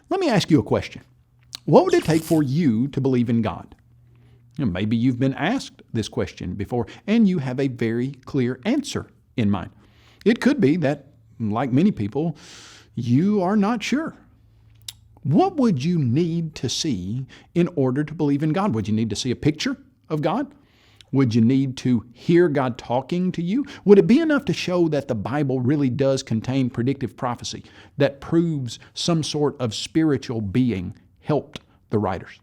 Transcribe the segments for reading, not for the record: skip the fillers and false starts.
Let me ask you a question. What would it take for you to believe in God? Maybe you've been asked this question before and you have a very clear answer in mind. It could be that, like many people, you are not sure. What would you need to see in order to believe in God? Would you need to see a picture of God? Would you need to hear God talking to you? Would it be enough to show that the Bible really does contain predictive prophecy that proves some sort of spiritual being helped the writers?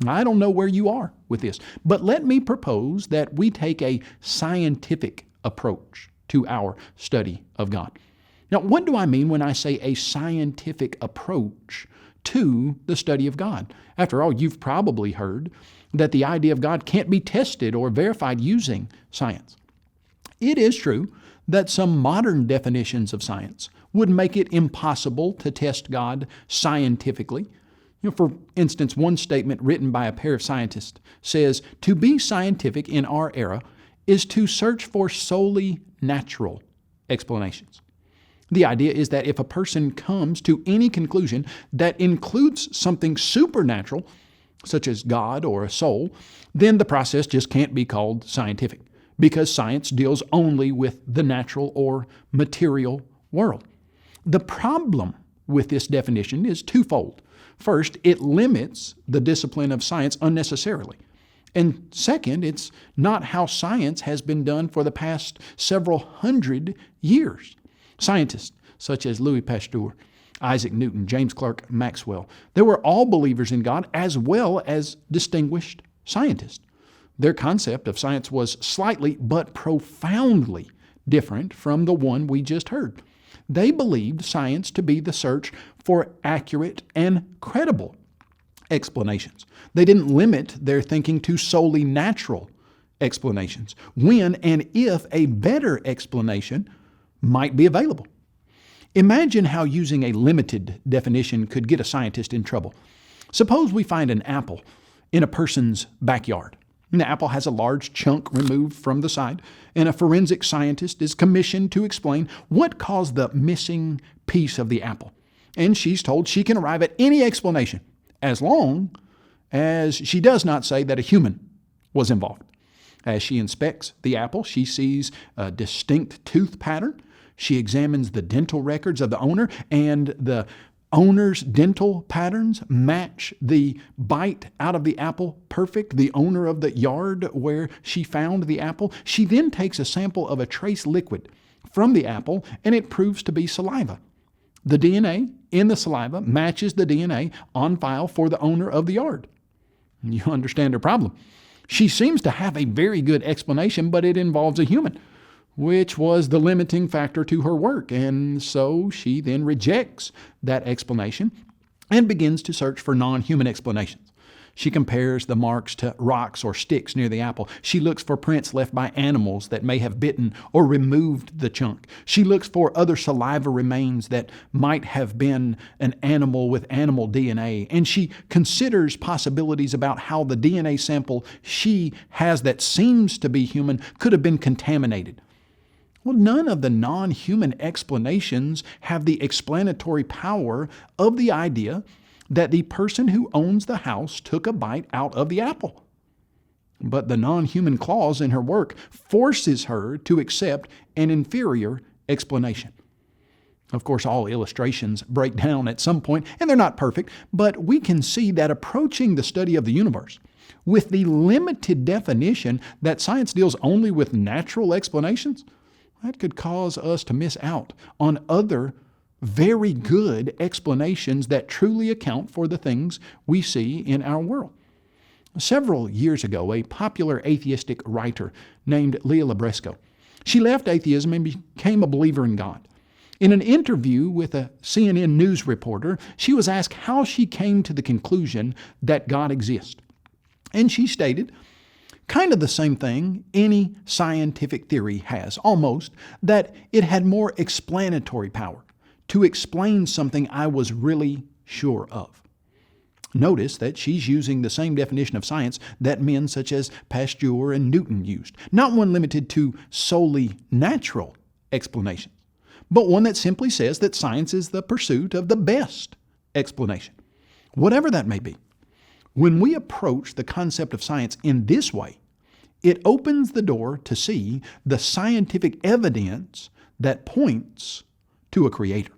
I don't know where you are with this, but let me propose that we take a scientific approach to our study of God. Now, what do I mean when I say a scientific approach to the study of God? After all, you've probably heard that the idea of God can't be tested or verified using science. It is true that some modern definitions of science would make it impossible to test God scientifically. For instance, one statement written by a pair of scientists says, "To be scientific in our era is to search for solely natural explanations." The idea is that if a person comes to any conclusion that includes something supernatural, such as God or a soul, then the process just can't be called scientific, because science deals only with the natural or material world. The problem with this definition is twofold. First, it limits the discipline of science unnecessarily. And second, it's not how science has been done for the past several hundred years. Scientists such as Louis Pasteur, Isaac Newton, James Clerk Maxwell, they were all believers in God as well as distinguished scientists. Their concept of science was slightly but profoundly different from the one we just heard. They believed science to be the search for accurate and credible explanations. They didn't limit their thinking to solely natural explanations, when and if a better explanation might be available. Imagine how using a limited definition could get a scientist in trouble. Suppose we find an apple in a person's backyard. The apple has a large chunk removed from the side, and a forensic scientist is commissioned to explain what caused the missing piece of the apple. And she's told she can arrive at any explanation, as long as she does not say that a human was involved. As she inspects the apple, she sees a distinct tooth pattern. She examines the dental records of the owner, and the owner's dental patterns match the bite out of the apple perfect. The owner of the yard where she found the apple. She then takes a sample of a trace liquid from the apple, and it proves to be saliva. The DNA in the saliva matches the DNA on file for the owner of the yard. You understand her problem. She seems to have a very good explanation, but it involves a human, which was the limiting factor to her work. And so she then rejects that explanation and begins to search for non-human explanations. She compares the marks to rocks or sticks near the apple. She looks for prints left by animals that may have bitten or removed the chunk. She looks for other saliva remains that might have been an animal with animal DNA. And she considers possibilities about how the DNA sample she has that seems to be human could have been contaminated. Well, none of the non-human explanations have the explanatory power of the idea that the person who owns the house took a bite out of the apple. But the non-human clause in her work forces her to accept an inferior explanation. Of course, all illustrations break down at some point, and they're not perfect, but we can see that approaching the study of the universe with the limited definition that science deals only with natural explanations, that could cause us to miss out on other very good explanations that truly account for the things we see in our world. Several years ago, a popular atheistic writer named Leah Libresco, she left atheism and became a believer in God. In an interview with a CNN news reporter, she was asked how she came to the conclusion that God exists. And she stated, kind of the same thing any scientific theory has, almost, that it had more explanatory power to explain something I was really sure of. Notice that she's using the same definition of science that men such as Pasteur and Newton used, not one limited to solely natural explanations, but one that simply says that science is the pursuit of the best explanation. Whatever that may be, when we approach the concept of science in this way, it opens the door to see the scientific evidence that points to a creator.